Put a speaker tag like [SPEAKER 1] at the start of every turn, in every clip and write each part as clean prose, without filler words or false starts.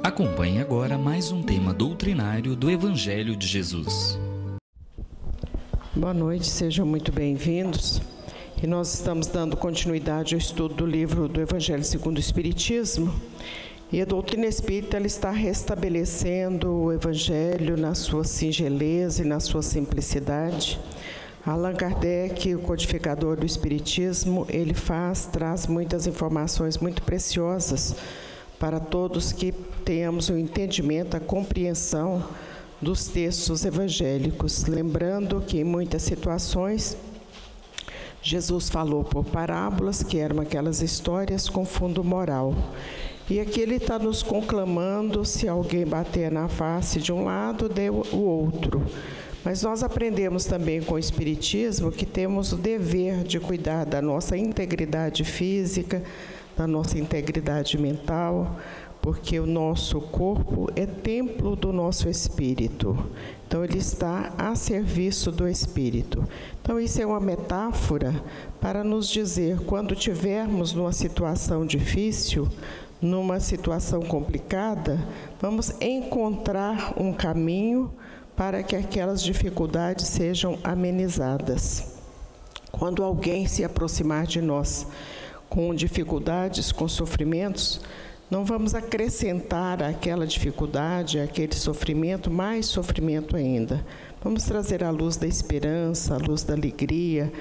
[SPEAKER 1] Acompanhe agora mais um tema doutrinário do Evangelho de Jesus.
[SPEAKER 2] Boa noite, sejam muito bem-vindos. E nós estamos dando continuidade ao estudo do livro do Evangelho segundo o Espiritismo. E a doutrina espírita ela está restabelecendo o Evangelho na sua singeleza e na sua simplicidade. Allan Kardec, o codificador do Espiritismo, ele traz muitas informações muito preciosas para todos que tenhamos o entendimento, a compreensão dos textos evangélicos. Lembrando que em muitas situações, Jesus falou por parábolas, que eram aquelas histórias com fundo moral. E aqui ele está nos conclamando, se alguém bater na face de um lado, dê o outro. Mas nós aprendemos também com o Espiritismo que temos o dever de cuidar da nossa integridade física, da nossa integridade mental, porque o nosso corpo é templo do nosso espírito. Então, ele está a serviço do espírito. Então, isso é uma metáfora para nos dizer, quando tivermos numa situação difícil, numa situação complicada, vamos encontrar um caminho para que aquelas dificuldades sejam amenizadas. Quando alguém se aproximar de nós com dificuldades, com sofrimentos, não vamos acrescentar àquela dificuldade, àquele sofrimento, mais sofrimento ainda. Vamos trazer a luz da esperança, a luz da alegria,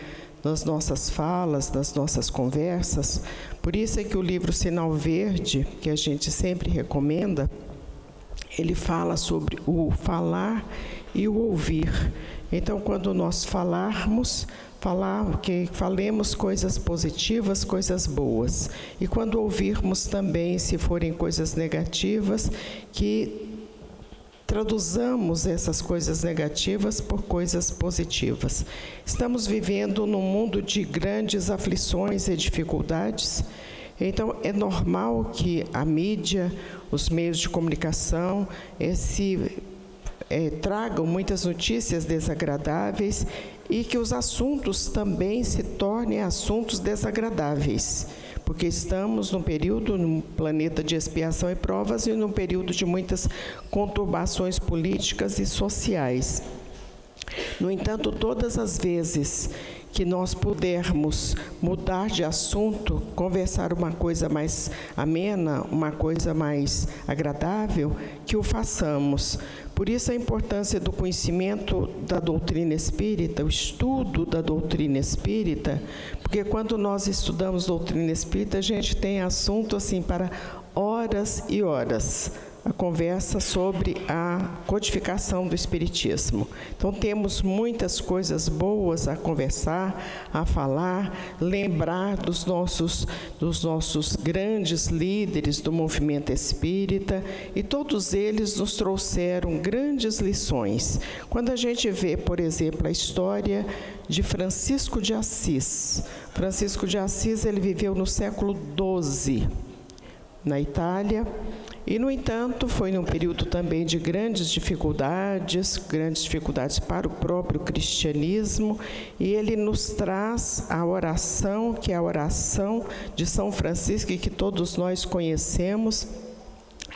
[SPEAKER 2] nas nossas falas, nas nossas conversas. Por isso é que o livro Sinal Verde, que a gente sempre recomenda, ele fala sobre o falar e o ouvir. Então, quando nós falemos coisas positivas, coisas boas. E quando ouvirmos também, se forem coisas negativas, que traduzamos essas coisas negativas por coisas positivas. Estamos vivendo num mundo de grandes aflições e dificuldades. Então, é normal que a mídia, os meios de comunicação, tragam muitas notícias desagradáveis e que os assuntos também se tornem assuntos desagradáveis, porque estamos num planeta de expiação e provas e num período de muitas conturbações políticas e sociais. No entanto, todas as vezes que nós pudermos mudar de assunto, conversar uma coisa mais amena, uma coisa mais agradável, que o façamos. Por isso a importância do conhecimento da doutrina espírita, o estudo da doutrina espírita, porque quando nós estudamos doutrina espírita, a gente tem assunto assim para horas e horas. A conversa sobre a codificação do Espiritismo. Então, temos muitas coisas boas a conversar, a falar, lembrar dos nossos grandes líderes do movimento espírita, e todos eles nos trouxeram grandes lições. Quando a gente vê, por exemplo, a história de Francisco de Assis. Francisco de Assis, ele viveu no século XII, na Itália. E, no entanto, foi num período também de grandes dificuldades para o próprio cristianismo, e ele nos traz a oração, que é a oração de São Francisco, que todos nós conhecemos,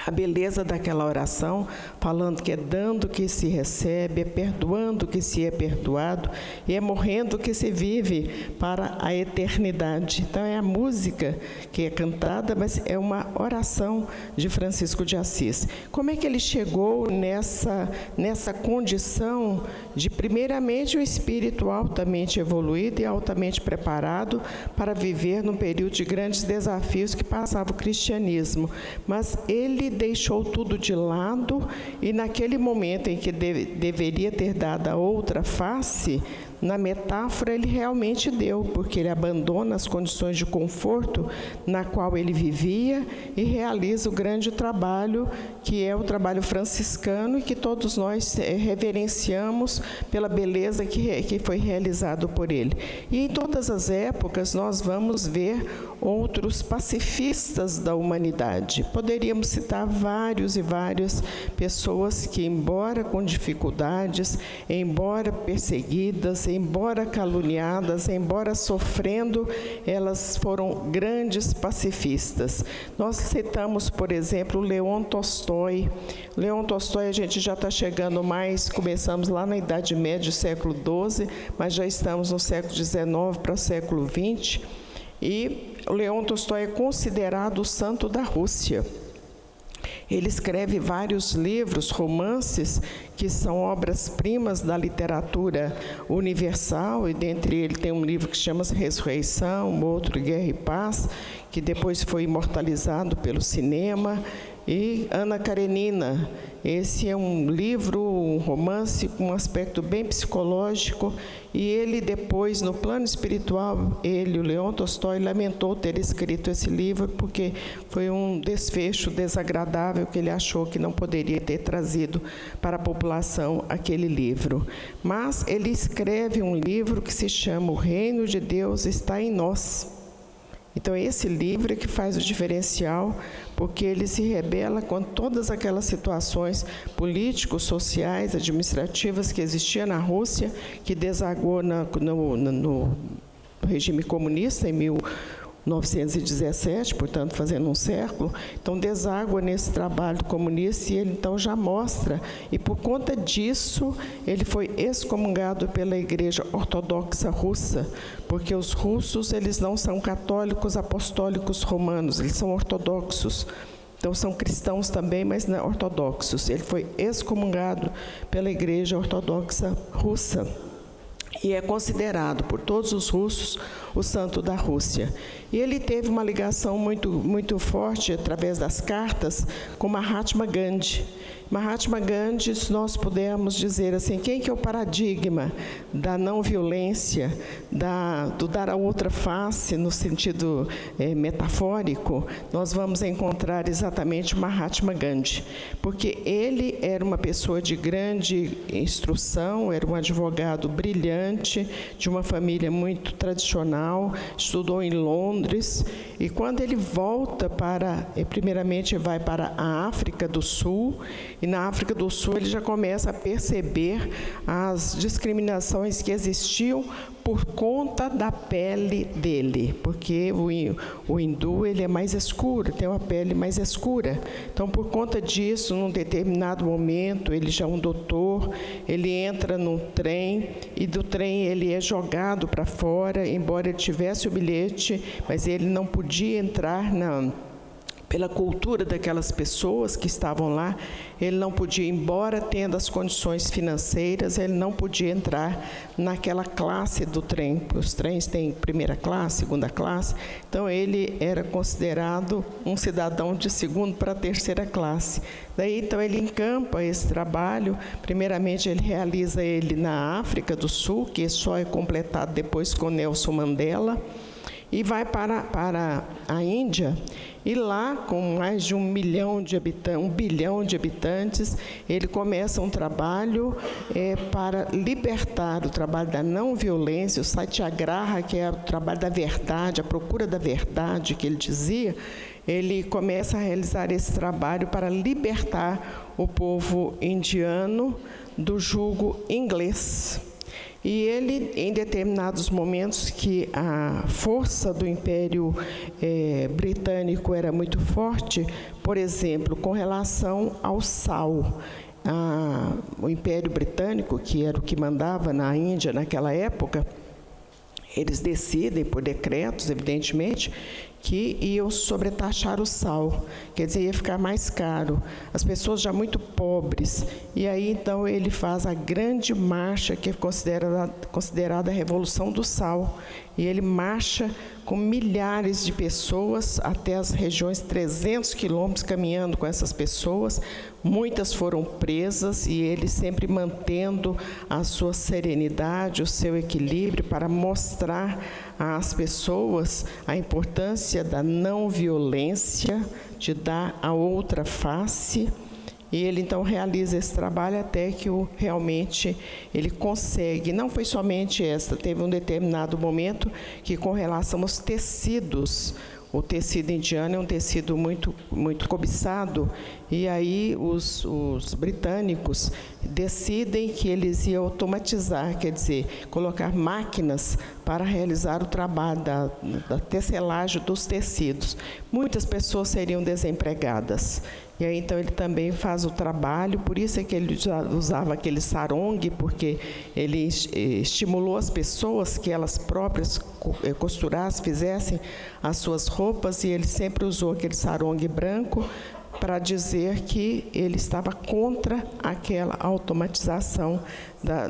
[SPEAKER 2] a beleza daquela oração, falando que é dando que se recebe, é perdoando que se é perdoado, e é morrendo que se vive para a eternidade. Então, é a música que é cantada, mas é uma oração de Francisco de Assis. Como é que ele chegou nessa condição de, primeiramente, um espírito altamente evoluído e altamente preparado para viver num período de grandes desafios que passava o cristianismo? Mas ele deixou tudo de lado, e naquele momento em que deveria ter dado a outra face, na metáfora ele realmente deu, porque ele abandona as condições de conforto na qual ele vivia e realiza o grande trabalho, que é o trabalho franciscano, e que todos nós reverenciamos pela beleza que foi realizado por ele. E em todas as épocas nós vamos ver outros pacifistas da humanidade. Poderíamos citar vários e várias pessoas que, embora com dificuldades, embora perseguidas, embora caluniadas, embora sofrendo, elas foram grandes pacifistas. Nós citamos, por exemplo, Leon Tolstói. Leon Tolstói, a gente já está chegando mais, começamos lá na Idade Média, século XII, mas já estamos no século XIX para o século XX, e Leon Tolstói é considerado o santo da Rússia. Ele escreve vários livros, romances, que são obras-primas da literatura universal, e dentre eles tem um livro que chama Ressurreição, outro Guerra e Paz, que depois foi imortalizado pelo cinema, e Ana Karenina. Esse é um livro, um romance com um aspecto bem psicológico, e ele depois, no plano espiritual, o Leon Tolstói, lamentou ter escrito esse livro, porque foi um desfecho desagradável que ele achou que não poderia ter trazido para a população aquele livro. Mas ele escreve um livro que se chama O Reino de Deus está em Nós. Então, esse livro é que faz o diferencial, porque ele se rebela com todas aquelas situações políticos, sociais, administrativas que existiam na Rússia, que desagou no regime comunista em 1917, portanto, fazendo um século. Então, deságua nesse trabalho comunista, e ele, então, já mostra. E, por conta disso, ele foi excomungado pela Igreja Ortodoxa Russa, porque os russos, eles não são católicos apostólicos romanos, eles são ortodoxos. Então, são cristãos também, mas não ortodoxos. Ele foi excomungado pela Igreja Ortodoxa Russa, e é considerado por todos os russos o santo da Rússia. E ele teve uma ligação muito forte, através das cartas, com Mahatma Gandhi. Mahatma Gandhi, nós podemos dizer assim, quem que é o paradigma da não violência, do dar a outra face, no sentido metafórico, nós vamos encontrar exatamente Mahatma Gandhi, porque ele era uma pessoa de grande instrução, era um advogado brilhante, de uma família muito tradicional, estudou em Londres, e quando ele volta primeiramente vai para a África do Sul, e na África do Sul ele já começa a perceber as discriminações que existiam por conta da pele dele, porque o hindu, ele é mais escuro, tem uma pele mais escura. Então, por conta disso, num determinado momento, ele já é um doutor, ele entra num trem, e do trem ele é jogado para fora, embora ele tivesse o bilhete, mas ele não podia entrar pela cultura daquelas pessoas que estavam lá, ele não podia, embora tendo as condições financeiras, ele não podia entrar naquela classe do trem, porque os trens têm primeira classe, segunda classe, então ele era considerado um cidadão de segunda para terceira classe. Daí, então, ele encampa esse trabalho, primeiramente ele realiza ele na África do Sul, que só é completado depois com Nelson Mandela, e vai para a Índia, e lá, com mais de 1 bilhão de habitantes, ele começa um trabalho para libertar, o trabalho da não violência, o Satyagraha, que é o trabalho da verdade, a procura da verdade, que ele dizia. Ele começa a realizar esse trabalho para libertar o povo indiano do jugo inglês. E ele, em determinados momentos que a força do Império Britânico era muito forte, por exemplo, com relação ao sal, o Império Britânico, que era o que mandava na Índia naquela época, eles decidem, por decretos, evidentemente, que iam sobretaxar o sal, quer dizer, ia ficar mais caro, as pessoas já muito pobres. E aí, então, ele faz a grande marcha, que é considerada a Revolução do Sal, e ele marcha com milhares de pessoas até as regiões, 300 quilômetros caminhando com essas pessoas. Muitas foram presas, e ele sempre mantendo a sua serenidade, o seu equilíbrio, para mostrar às pessoas a importância da não violência, de dar a outra face. E ele, então, realiza esse trabalho até que realmente ele consegue. Não foi somente essa, teve um determinado momento que, com relação aos tecidos, o tecido indiano é um tecido muito, muito cobiçado, e aí os britânicos decidem que eles iam automatizar, quer dizer, colocar máquinas para realizar o trabalho da tecelagem dos tecidos. Muitas pessoas seriam desempregadas. E aí, então, ele também faz o trabalho, por isso é que ele usava aquele sarong, porque ele estimulou as pessoas que elas próprias costurassem, fizessem as suas roupas, e ele sempre usou aquele sarong branco para dizer que ele estava contra aquela automatização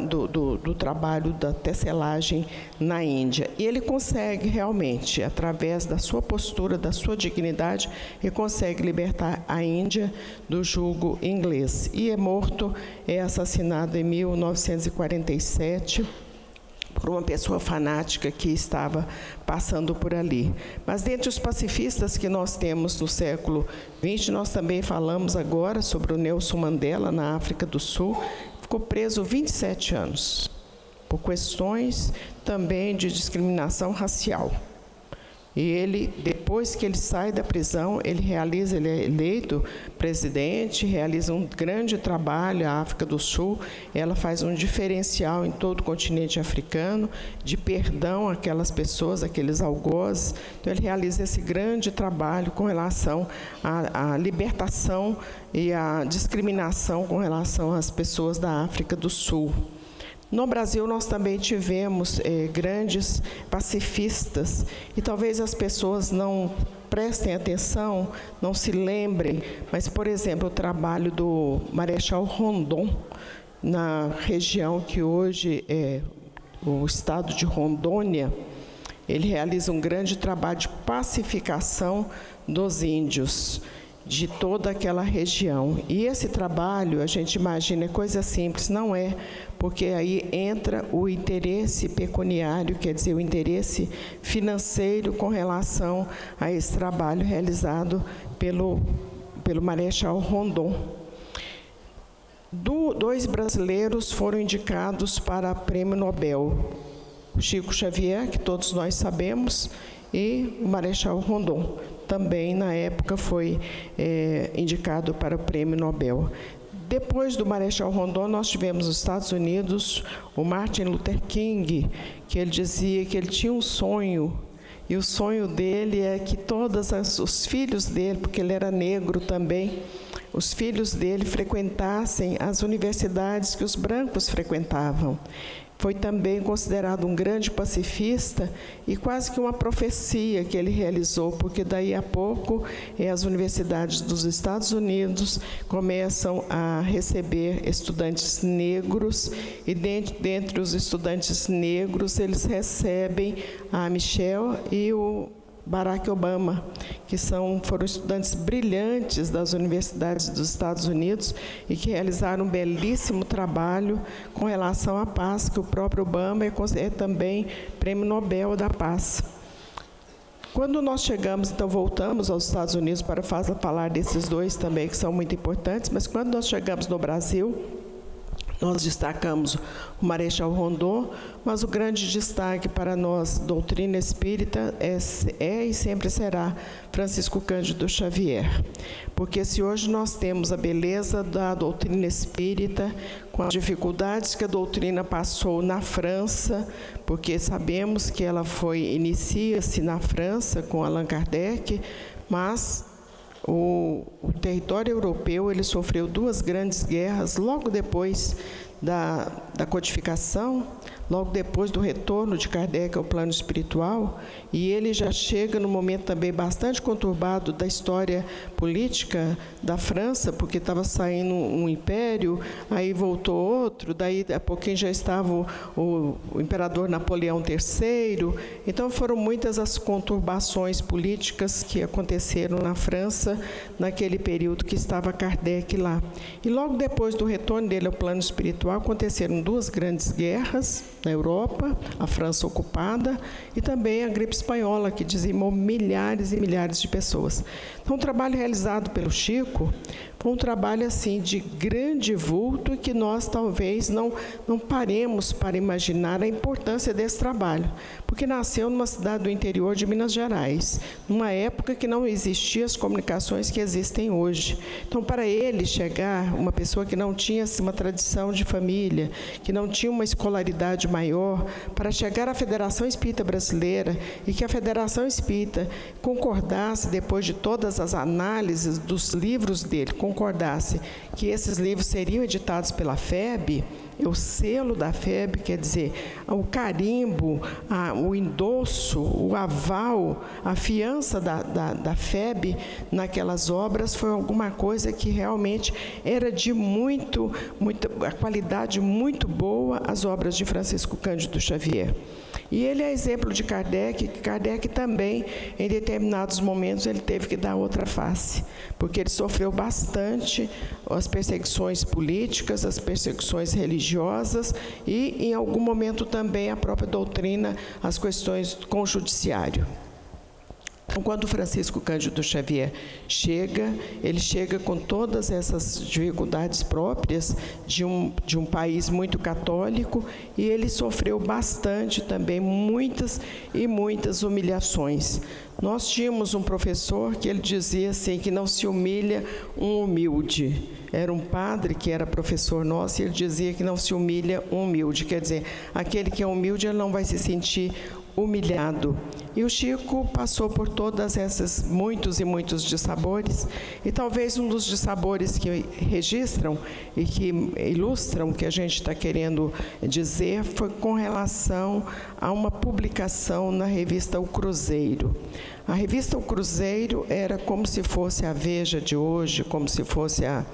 [SPEAKER 2] do trabalho da tecelagem na Índia. E ele consegue realmente, através da sua postura, da sua dignidade, ele consegue libertar a Índia do jugo inglês. E é morto, é assassinado em 1947, por uma pessoa fanática que estava passando por ali. Mas dentre os pacifistas que nós temos no século XX, nós também falamos agora sobre o Nelson Mandela, na África do Sul. Ficou preso 27 anos, por questões também de discriminação racial. E ele, depois que ele sai da prisão, ele é eleito presidente, realiza um grande trabalho. A África do Sul, ela faz um diferencial em todo o continente africano, de perdão àquelas pessoas, aqueles algozes. Então, ele realiza esse grande trabalho com relação à libertação e à discriminação com relação às pessoas da África do Sul. No Brasil, nós também tivemos grandes pacifistas, e talvez as pessoas não prestem atenção, não se lembrem, mas, por exemplo, o trabalho do Marechal Rondon, na região que hoje é o estado de Rondônia. Ele realiza um grande trabalho de pacificação dos índios, de toda aquela região. E esse trabalho, a gente imagina, é coisa simples, não é, porque aí entra o interesse pecuniário, quer dizer, o interesse financeiro com relação a esse trabalho realizado pelo Marechal Rondon. Dois brasileiros foram indicados para Prêmio Nobel: o Chico Xavier, que todos nós sabemos, e o Marechal Rondon. Também, na época, foi indicado para o Prêmio Nobel. Depois do Marechal Rondon, nós tivemos nos Estados Unidos o Martin Luther King, que ele dizia que ele tinha um sonho, e o sonho dele é que todos os filhos dele, porque ele era negro também, os filhos dele frequentassem as universidades que os brancos frequentavam. Foi também considerado um grande pacifista e quase que uma profecia que ele realizou, porque daí a pouco as universidades dos Estados Unidos começam a receber estudantes negros, e dentre os estudantes negros eles recebem a Michelle e o Barack Obama, que foram estudantes brilhantes das universidades dos Estados Unidos e que realizaram um belíssimo trabalho com relação à paz, que o próprio Obama é também Prêmio Nobel da Paz. Quando nós chegamos, então voltamos aos Estados Unidos para falar desses dois também, que são muito importantes, mas quando nós chegamos no Brasil, nós destacamos o Marechal Rondon, mas o grande destaque para nós, doutrina espírita, é e sempre será Francisco Cândido Xavier. Porque se hoje nós temos a beleza da doutrina espírita, com as dificuldades que a doutrina passou na França, porque sabemos que ela inicia-se na França com Allan Kardec, mas o território europeu ele sofreu duas grandes guerras logo depois da codificação, logo depois do retorno de Kardec ao plano espiritual, e ele já chega num momento também bastante conturbado da história política da França, porque estava saindo um império, aí voltou outro, daí a pouquinho já estava o imperador Napoleão III. Então foram muitas as conturbações políticas que aconteceram na França naquele período que estava Kardec lá. E logo depois do retorno dele ao plano espiritual, aconteceram 2 grandes guerras na Europa, a França ocupada e também a gripe espanhola, que dizimou milhares e milhares de pessoas. Então, o trabalho realizado pelo Chico foi um trabalho assim de grande vulto, que nós talvez não paremos para imaginar a importância desse trabalho, porque nasceu numa cidade do interior de Minas Gerais, numa época que não existiam as comunicações que existem hoje. Então, para ele chegar, uma pessoa que não tinha assim, uma tradição de família, que não tinha uma escolaridade maior, para chegar à Federação Espírita Brasileira e que a Federação Espírita concordasse, depois de todas as análises dos livros dele, concordasse que esses livros seriam editados pela FEB, o selo da FEB, quer dizer, o carimbo, o endosso, o aval, a fiança da FEB naquelas obras, foi alguma coisa que realmente era de a qualidade muito boa, as obras de Francisco Cândido Xavier. E ele é exemplo de Kardec, que Kardec também, em determinados momentos, ele teve que dar outra face, porque ele sofreu bastante as perseguições políticas, as perseguições religiosas e, em algum momento, também a própria doutrina, as questões com o judiciário. Então, quando Francisco Cândido Xavier chega, ele chega com todas essas dificuldades próprias de um país muito católico, e ele sofreu bastante também, muitas e muitas humilhações. Nós tínhamos um professor que ele dizia assim, que não se humilha um humilde. Era um padre que era professor nosso, e ele dizia que não se humilha um humilde. Quer dizer, aquele que é humilde, ele não vai se sentir humilhado. E o Chico passou por todas essas muitos e muitos dissabores, e talvez um dos dissabores que registram e que ilustram o que a gente está querendo dizer foi com relação a uma publicação na revista O Cruzeiro. A revista O Cruzeiro era como se fosse a Veja de hoje, como se fosse a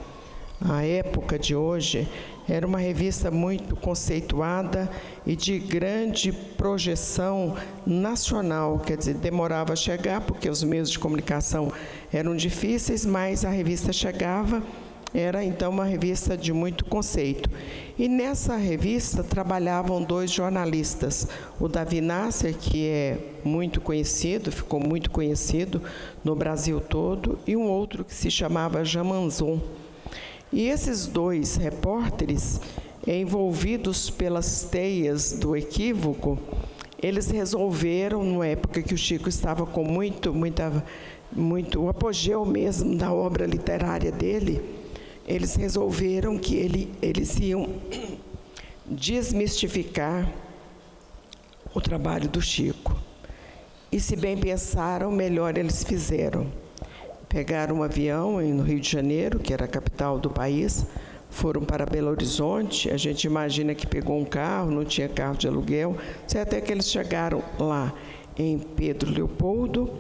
[SPEAKER 2] época de hoje. Era uma revista muito conceituada e de grande projeção nacional, quer dizer, demorava a chegar, porque os meios de comunicação eram difíceis, mas a revista chegava, era então uma revista de muito conceito. E nessa revista trabalhavam 2 jornalistas, o Davi Nasser, que é muito conhecido, ficou muito conhecido no Brasil todo, e um outro que se chamava Jamanzon. E esses 2 repórteres, envolvidos pelas teias do equívoco, eles resolveram, numa época que o Chico estava com muito o apogeu mesmo da obra literária dele, eles resolveram que eles iam desmistificar o trabalho do Chico. E, se bem pensaram, melhor eles fizeram. Pegaram um avião no Rio de Janeiro, que era a capital do país, foram para Belo Horizonte. A gente imagina que pegou um carro, não tinha carro de aluguel, até que eles chegaram lá em Pedro Leopoldo,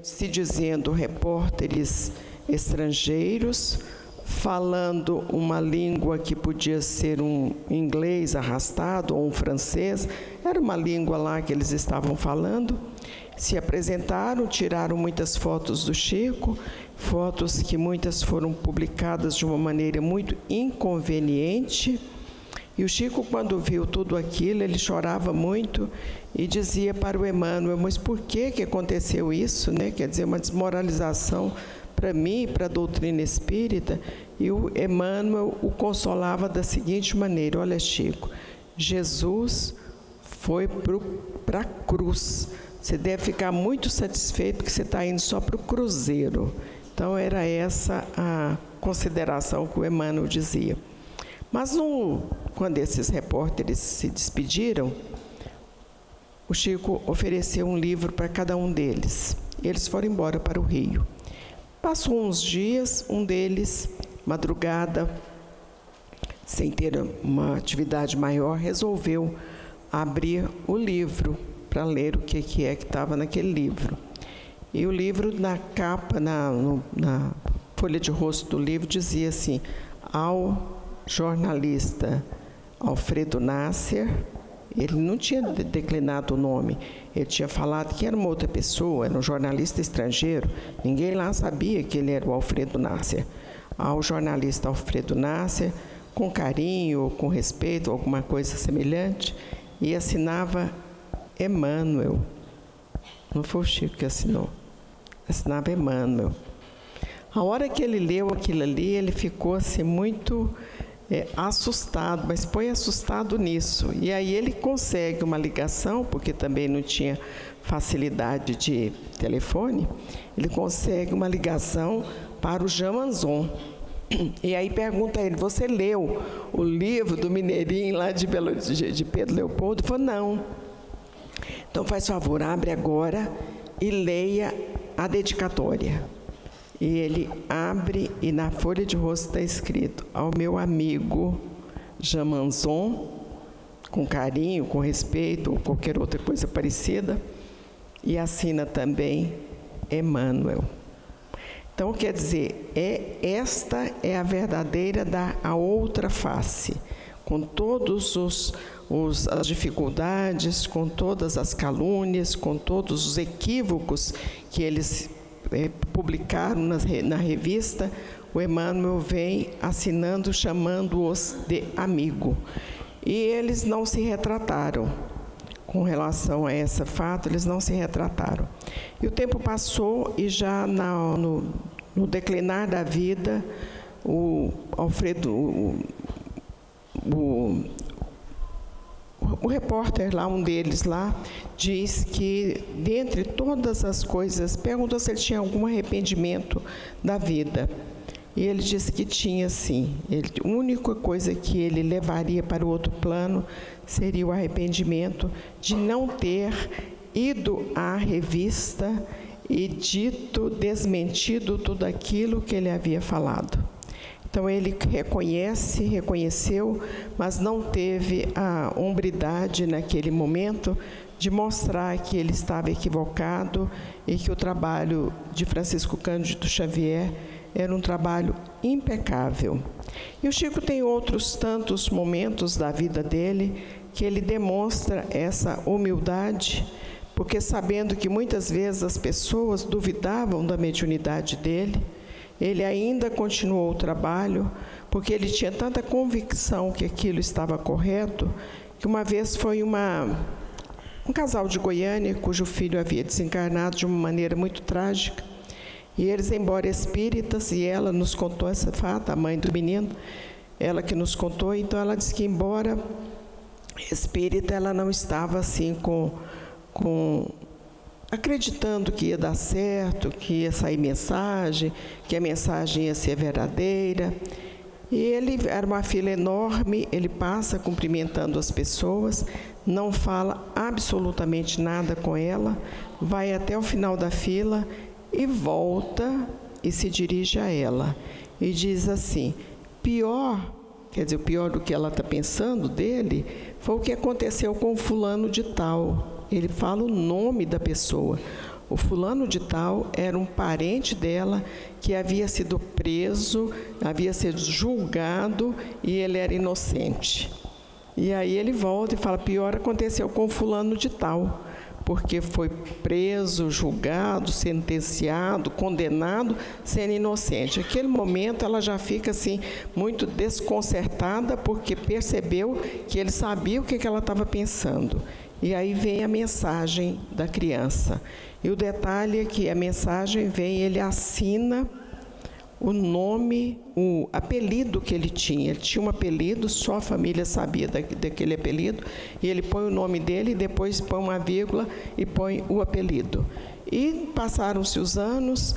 [SPEAKER 2] se dizendo repórteres estrangeiros, falando uma língua que podia ser um inglês arrastado ou um francês, era uma língua lá que eles estavam falando. Se apresentaram, tiraram muitas fotos do Chico, fotos que muitas foram publicadas de uma maneira muito inconveniente. E o Chico, quando viu tudo aquilo, ele chorava muito e dizia para o Emmanuel: mas por que aconteceu isso, né? Quer dizer, uma desmoralização para mim e para a doutrina espírita. E o Emmanuel o consolava da seguinte maneira: olha, Chico, Jesus foi para a cruz. Você deve ficar muito satisfeito porque você está indo só para o cruzeiro. Então, era essa a consideração que o Emmanuel dizia. Mas, quando esses repórteres se despediram, o Chico ofereceu um livro para cada um deles. Eles foram embora para o Rio. Passou uns dias, um deles, madrugada, sem ter uma atividade maior, resolveu abrir o livro para ler o que estava naquele livro. E o livro, na capa, na folha de rosto do livro, dizia assim: ao jornalista Alfredo Nasser. Ele não tinha declinado o nome, ele tinha falado que era uma outra pessoa, era um jornalista estrangeiro, ninguém lá sabia que ele era o Alfredo Nasser. Ao jornalista Alfredo Nasser, com carinho, com respeito, alguma coisa semelhante, e assinava Emmanuel. Não foi o Chico que assinou, assinava Emmanuel. A hora que ele leu aquilo ali, ele ficou assim muito assustado, mas foi assustado nisso. E aí ele consegue uma ligação, porque também não tinha facilidade de telefone, ele consegue uma ligação para o Jean Manzon. E aí pergunta a ele: você leu o livro do Mineirinho lá de Pedro Leopoldo? Ele falou: não. Então faz favor, abre agora e leia a dedicatória. E ele abre e na folha de rosto está escrito: ao meu amigo Jean Manzon, com carinho, com respeito, ou qualquer outra coisa parecida, e assina também Emmanuel. Então, quer dizer, esta é a verdadeira a outra face, com todos as dificuldades, com todas as calúnias, com todos os equívocos que eles publicaram na revista. O Emmanuel vem assinando, chamando-os de amigo. E eles não se retrataram. Com relação a esse fato, eles não se retrataram. E o tempo passou e já no declinar da vida, o Alfredo, o repórter lá, um deles lá, diz que, dentre todas as coisas, perguntou se ele tinha algum arrependimento da vida. E ele disse que tinha, sim. A única coisa que ele levaria para o outro plano seria o arrependimento de não ter ido à revista e desmentido tudo aquilo que ele havia falado. Então, ele reconheceu, mas não teve a hombridade naquele momento de mostrar que ele estava equivocado e que o trabalho de Francisco Cândido Xavier era um trabalho impecável. E o Chico tem outros tantos momentos da vida dele que ele demonstra essa humildade, porque sabendo que muitas vezes as pessoas duvidavam da mediunidade dele, ele ainda continuou o trabalho, porque ele tinha tanta convicção que aquilo estava correto, que uma vez foi um casal de Goiânia, cujo filho havia desencarnado de uma maneira muito trágica, e eles, embora espíritas, e ela nos contou esse fato, a mãe do menino, ela que nos contou, então ela disse que, embora espírita, ela não estava assim acreditando que ia dar certo, que ia sair mensagem, que a mensagem ia ser verdadeira. E ele era uma fila enorme, ele passa cumprimentando as pessoas, não fala absolutamente nada com ela, vai até o final da fila e volta e se dirige a ela. E diz assim: pior, quer dizer, o pior do que ela está pensando dele, foi o que aconteceu com o fulano de tal. Ele fala o nome da pessoa. O fulano de tal era um parente dela que havia sido preso, havia sido julgado e ele era inocente. E aí ele volta e fala: pior aconteceu com o fulano de tal, porque foi preso, julgado, sentenciado, condenado, sendo inocente. Naquele momento ela já fica assim muito desconcertada, porque percebeu que ele sabia o que ela estava pensando. E aí vem a mensagem da criança. E o detalhe é que a mensagem vem, ele assina o nome, o apelido que ele tinha. Ele tinha um apelido, só a família sabia daquele apelido, e ele põe o nome dele, e depois põe uma vírgula e põe o apelido. E passaram-se os anos,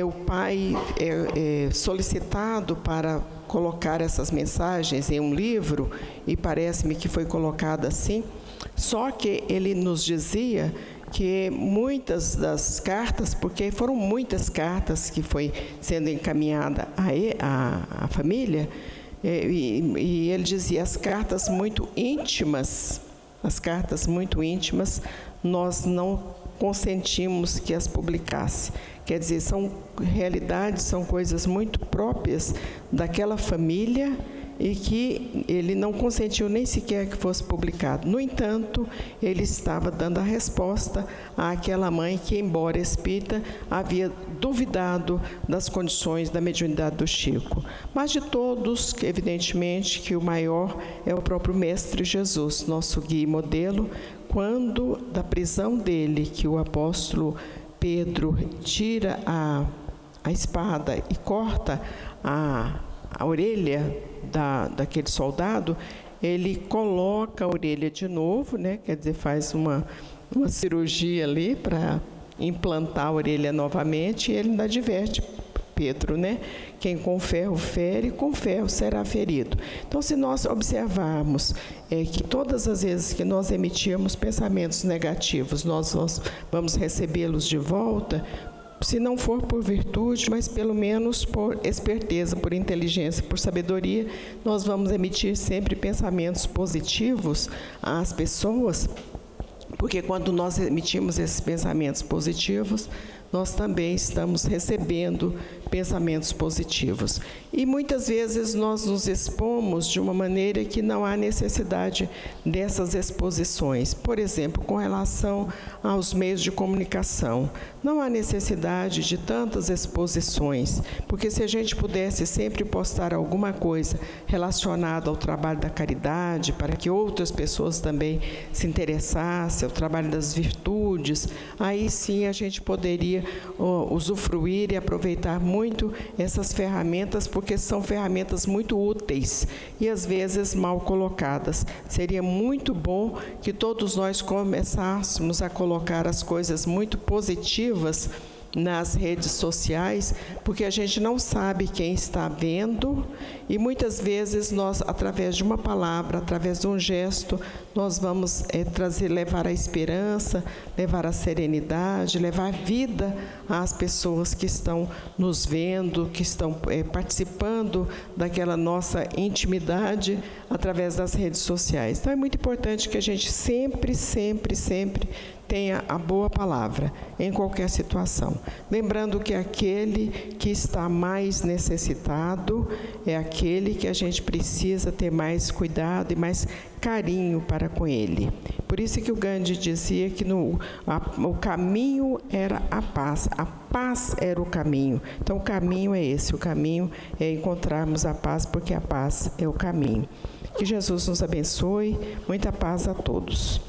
[SPEAKER 2] o pai é solicitado para colocar essas mensagens em um livro, e parece-me que foi colocado assim. Só que ele nos dizia que muitas das cartas, porque foram muitas cartas que foi sendo encaminhada à família, e ele dizia: as cartas muito íntimas, nós não consentimos que as publicasse. Quer dizer, são realidades, são coisas muito próprias daquela família e que ele não consentiu nem sequer que fosse publicado. No entanto, ele estava dando a resposta àquela mãe que, embora espírita, havia duvidado das condições da mediunidade do Chico. Mas de todos, evidentemente, que o maior é o próprio Mestre Jesus, nosso guia e modelo, quando da prisão dele, que o apóstolo Pedro tira a espada e corta a orelha daquele soldado, ele coloca a orelha de novo, né? Quer dizer, faz uma cirurgia ali para implantar a orelha novamente, e ele ainda adverte Pedro, né? Quem com ferro fere, com ferro será ferido. Então, se nós observarmos que todas as vezes que nós emitirmos pensamentos negativos, nós vamos recebê-los de volta, se não for por virtude, mas pelo menos por esperteza, por inteligência, por sabedoria, nós vamos emitir sempre pensamentos positivos às pessoas, porque quando nós emitimos esses pensamentos positivos, nós também estamos recebendo pensamentos positivos. E muitas vezes nós nos expomos de uma maneira que não há necessidade dessas exposições. Por exemplo, com relação aos meios de comunicação, não há necessidade de tantas exposições, porque se a gente pudesse sempre postar alguma coisa relacionada ao trabalho da caridade, para que outras pessoas também se interessassem, ao trabalho das virtudes, aí sim a gente poderia usufruir e aproveitar muito essas ferramentas, porque são ferramentas muito úteis e às vezes mal colocadas. Seria muito bom que todos nós começássemos a colocar as coisas muito positivas nas redes sociais, porque a gente não sabe quem está vendo e muitas vezes nós, através de uma palavra, através de um gesto, nós vamos levar a esperança, levar a serenidade, levar vida às pessoas que estão nos vendo, que estão participando daquela nossa intimidade através das redes sociais. Então é muito importante que a gente sempre tenha a boa palavra em qualquer situação. Lembrando que aquele que está mais necessitado é aquele que a gente precisa ter mais cuidado e mais carinho para com ele. Por isso que o Gandhi dizia que o caminho era a paz era o caminho. Então o caminho é esse, o caminho é encontrarmos a paz, porque a paz é o caminho. Que Jesus nos abençoe, muita paz a todos.